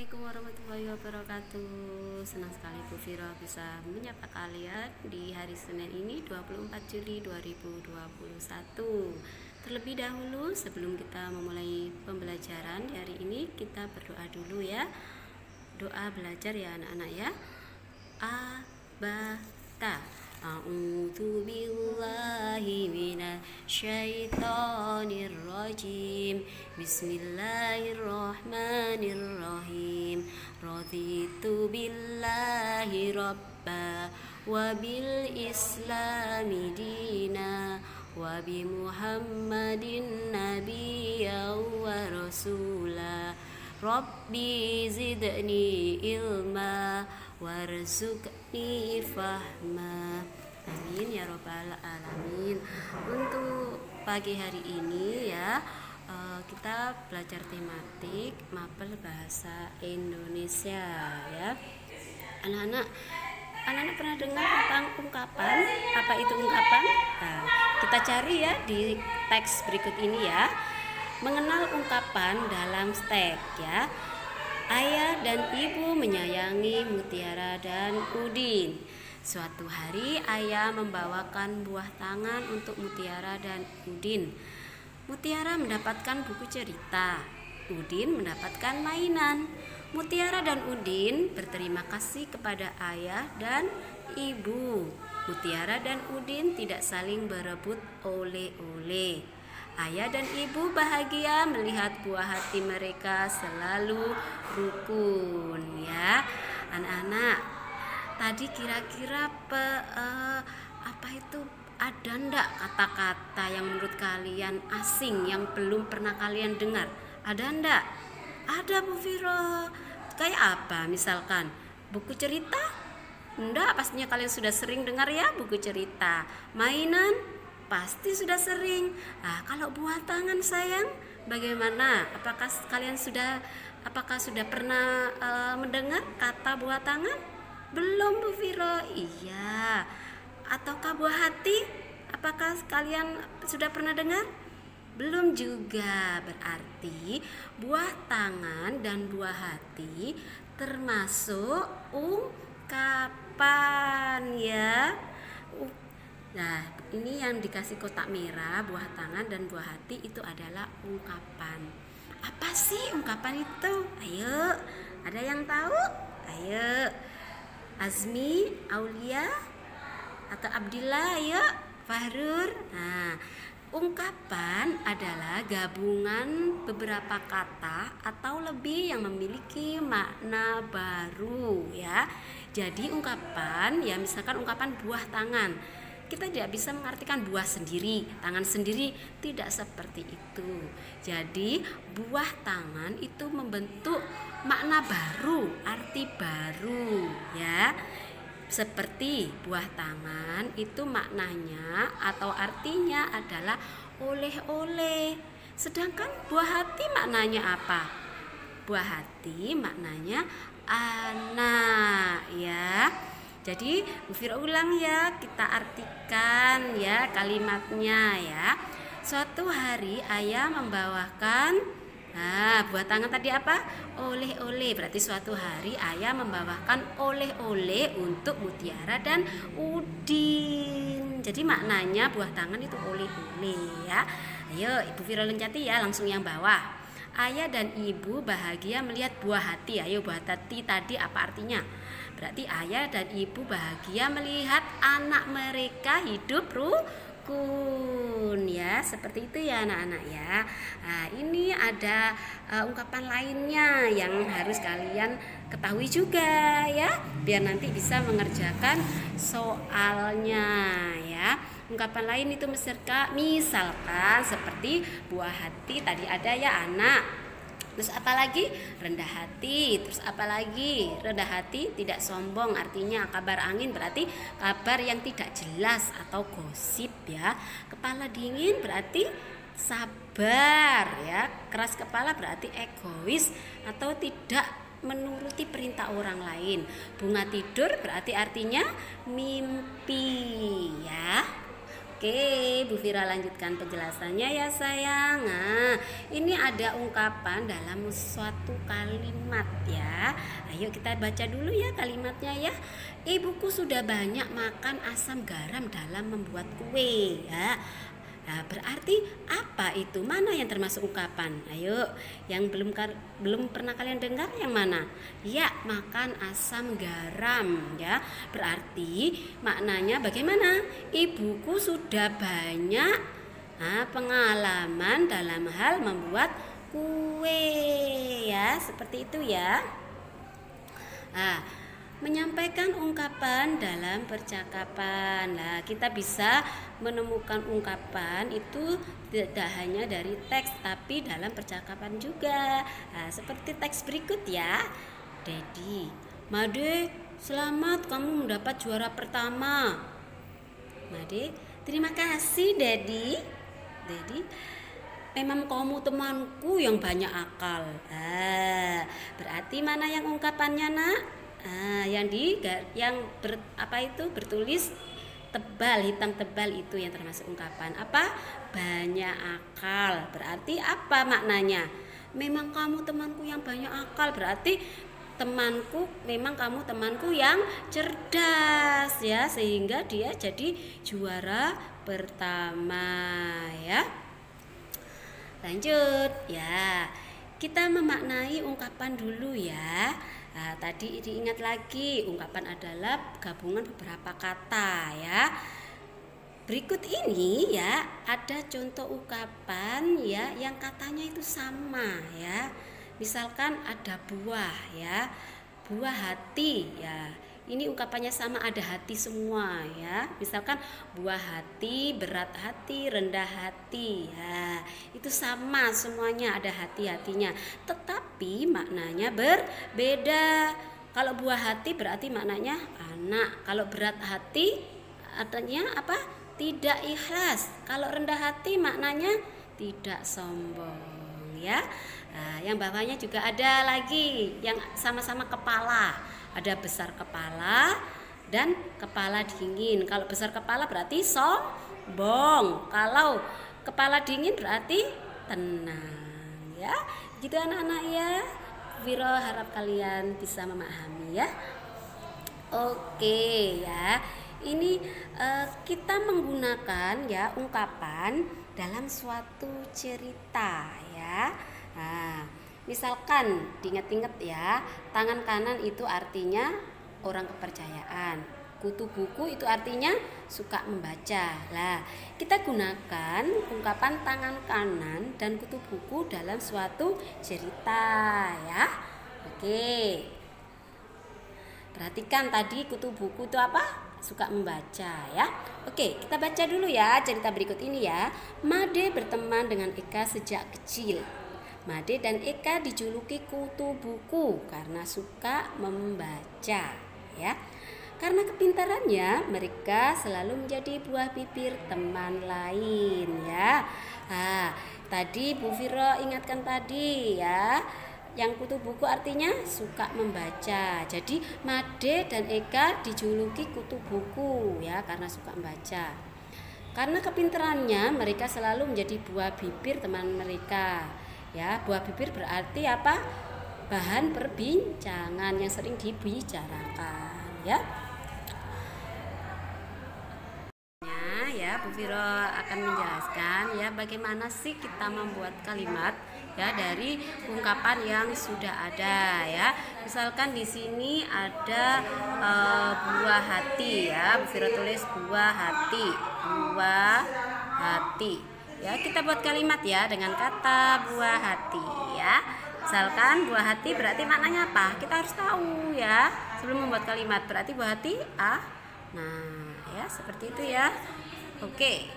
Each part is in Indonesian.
Assalamualaikum warahmatullahi wabarakatuh. Senang sekali Bu Viro bisa menyapa kalian di hari Senin ini 24 Juli 2021. Terlebih dahulu sebelum kita memulai pembelajaran di hari ini, kita berdoa dulu ya. Doa belajar ya anak-anak ya. Abata. A'udzu billahi minasyaitonir rajim. Bismillahirrahmanirrahim. Raditu billahi rabba wa bil islami dina wa bi Muhammadin nabiyya wa rasula. Rabbi zidni ilma warzuqni fahma. Amin ya robbal alamin. Untuk pagi hari ini ya, kita belajar tematik mapel bahasa Indonesia ya. Anak-anak pernah dengar tentang ungkapan? Apa itu ungkapan? Nah, kita cari ya di teks berikut ini ya. Mengenal ungkapan dalam teks ya. Ayah dan ibu menyayangi Mutiara dan Udin. Suatu hari ayah membawakan buah tangan untuk Mutiara dan Udin. Mutiara mendapatkan buku cerita, Udin mendapatkan mainan. Mutiara dan Udin berterima kasih kepada ayah dan ibu. Mutiara dan Udin tidak saling berebut oleh-oleh. Ayah dan ibu bahagia melihat buah hati mereka selalu rukun ya. Anak-anak, tadi kira-kira apa itu, ada ndak kata-kata yang menurut kalian asing yang belum pernah kalian dengar? Ada ndak? Ada Bu Viro. Kayak apa misalkan? Buku cerita? Ndak, pastinya kalian sudah sering dengar ya buku cerita. Mainan? Pasti sudah sering. Nah, kalau buah tangan sayang, bagaimana? Apakah sudah pernah mendengar kata buah tangan? Belum Bu Viro. Iya. Ataukah buah hati? Apakah kalian sudah pernah dengar? Belum juga. Berarti buah tangan dan buah hati termasuk ungkapan ya. Nah, ini yang dikasih kotak merah, buah tangan dan buah hati itu adalah ungkapan. Apa sih ungkapan itu? Ayo, ada yang tahu? Ayo, Azmi, Aulia, atau Abdillah, ayo, Fahrur. Nah, ungkapan adalah gabungan beberapa kata atau lebih yang memiliki makna baru ya. Jadi ungkapan ya, misalkan ungkapan buah tangan, kita tidak bisa mengartikan buah sendiri, tangan sendiri, tidak seperti itu. Jadi buah tangan itu membentuk makna baru, arti baru ya. Seperti buah tangan itu maknanya atau artinya adalah oleh-oleh. Sedangkan buah hati maknanya apa? Buah hati maknanya anak ya. Jadi Bu Viro ulang ya, kita artikan ya kalimatnya ya. Suatu hari ayah membawakan, nah buah tangan tadi apa? Oleh-oleh. Berarti suatu hari ayah membawakan oleh-oleh untuk Mutiara dan Udin. Jadi maknanya buah tangan itu oleh-oleh ya. Ayo Ibu Viro loncati ya, langsung yang bawah. Ayah dan ibu bahagia melihat buah hati. Ayo buah hati tadi apa artinya? Berarti ayah dan ibu bahagia melihat anak mereka hidup rukun ya. Seperti itu ya anak-anak ya. Nah, ini ada ungkapan lainnya yang harus kalian ketahui juga ya, biar nanti bisa mengerjakan soalnya ya. Ungkapan lain itu misalkan seperti buah hati tadi ada ya anak. Terus apa lagi? Rendah hati. Terus apa lagi? Rendah hati, tidak sombong, artinya kabar angin berarti kabar yang tidak jelas atau gosip ya. Kepala dingin berarti sabar ya. Keras kepala berarti egois atau tidak menuruti perintah orang lain. Bunga tidur berarti artinya mimpi ya. Oke, Bu Vira lanjutkan penjelasannya ya sayang. Nah, ini ada ungkapan dalam suatu kalimat ya. Ayo kita baca dulu ya kalimatnya ya. Ibuku sudah banyak makan asam garam dalam membuat kue ya. Nah, berarti apa itu? Mana yang termasuk ungkapan? Ayo, yang belum pernah kalian dengar yang mana? Ya, makan asam garam ya. Berarti maknanya bagaimana? Ibuku sudah banyak pengalaman dalam hal membuat kue ya, seperti itu ya. Nah, menyampaikan ungkapan dalam percakapan. Nah, kita bisa menemukan ungkapan itu tidak hanya dari teks tapi dalam percakapan juga. Nah, seperti teks berikut ya. Dedi, Made, selamat kamu mendapat juara pertama. Made, terima kasih Dedi. Dedi, memang kamu temanku yang banyak akal. Berarti mana yang ungkapannya nak? Bertulis tebal, hitam tebal itu yang termasuk ungkapan apa? Banyak akal. Berarti apa maknanya? Memang kamu temanku yang banyak akal. Berarti kamu temanku yang cerdas ya, sehingga dia jadi juara pertama ya. Lanjut ya. Kita memaknai ungkapan dulu ya. Nah, tadi diingat lagi, ungkapan adalah gabungan beberapa kata ya. Berikut ini ya, ada contoh ungkapan ya yang katanya itu sama ya. Misalkan ada buah ya, buah hati ya. Ini ungkapannya sama, ada hati semua ya. Misalkan buah hati, berat hati, rendah hati ya. Itu sama semuanya, ada hati-hatinya. Tetapi maknanya berbeda. Kalau buah hati berarti maknanya anak. Kalau berat hati artinya apa? Tidak ikhlas. Kalau rendah hati maknanya tidak sombong ya. Nah, yang bawahnya juga ada lagi yang sama-sama kepala. Ada besar kepala dan kepala dingin. Kalau besar kepala berarti sombong. Kalau kepala dingin berarti tenang ya. Gitu anak-anak ya. Viro harap kalian bisa memahami ya. Oke ya. Ini kita menggunakan ya ungkapan dalam suatu cerita ya. Nah, misalkan diingat-ingat ya, tangan kanan itu artinya orang kepercayaan. Kutu buku itu artinya suka membaca. Lah, kita gunakan ungkapan tangan kanan dan kutu buku dalam suatu cerita ya. Oke. Perhatikan tadi kutu buku itu apa? Suka membaca ya. Oke, kita baca dulu ya cerita berikut ini ya. Made berteman dengan Eka sejak kecil. Made dan Eka dijuluki kutu buku karena suka membaca ya. Karena kepintarannya mereka selalu menjadi buah bibir teman lain ya. Tadi Bu Viro ingatkan tadi ya. Yang kutu buku artinya suka membaca. Jadi Made dan Eka dijuluki kutu buku ya karena suka membaca. Karena kepintarannya mereka selalu menjadi buah bibir teman mereka. Ya, buah bibir berarti apa? Bahan perbincangan yang sering dibicarakan ya. Ya, Bu Viro akan menjelaskan ya bagaimana sih kita membuat kalimat ya dari ungkapan yang sudah ada ya. Misalkan di sini ada buah hati ya. Bu Viro tulis buah hati. Buah hati. Ya, kita buat kalimat ya dengan kata buah hati ya. Misalkan buah hati berarti maknanya apa? Kita harus tahu ya sebelum membuat kalimat. Berarti buah hati A. Nah, ya seperti itu ya. Oke.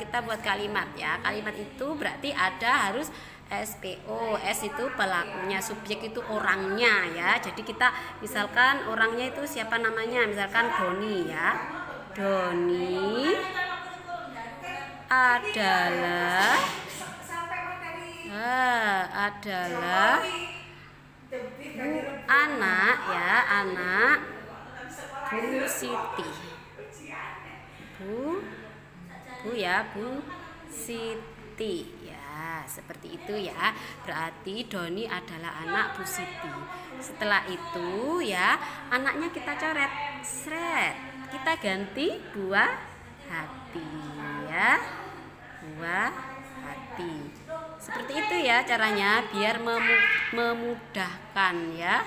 Kita buat kalimat ya. Kalimat itu berarti ada harus SPO. S itu pelakunya, subjek itu orangnya ya. Jadi kita misalkan orangnya itu siapa namanya? Misalkan Doni ya. Doni adalah anak ya, anak Bu Siti. Bu Bu ya, Bu Siti. Ya, seperti itu ya. Berarti Doni adalah anak Bu Siti. Setelah itu ya, anaknya kita coret. Sret. Kita ganti buah hati ya. Buah hati. Seperti itu ya caranya biar memudahkan ya.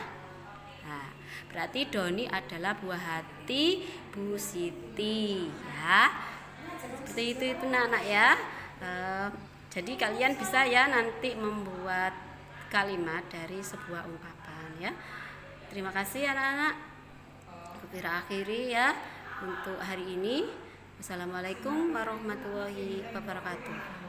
Nah, berarti Doni adalah buah hati Bu Siti ya. Seperti itu anak ya. Jadi kalian bisa ya nanti membuat kalimat dari sebuah ungkapan ya. Terima kasih anak-anak. Kita akhiri ya untuk hari ini. Wassalamualaikum warahmatullahi wabarakatuh.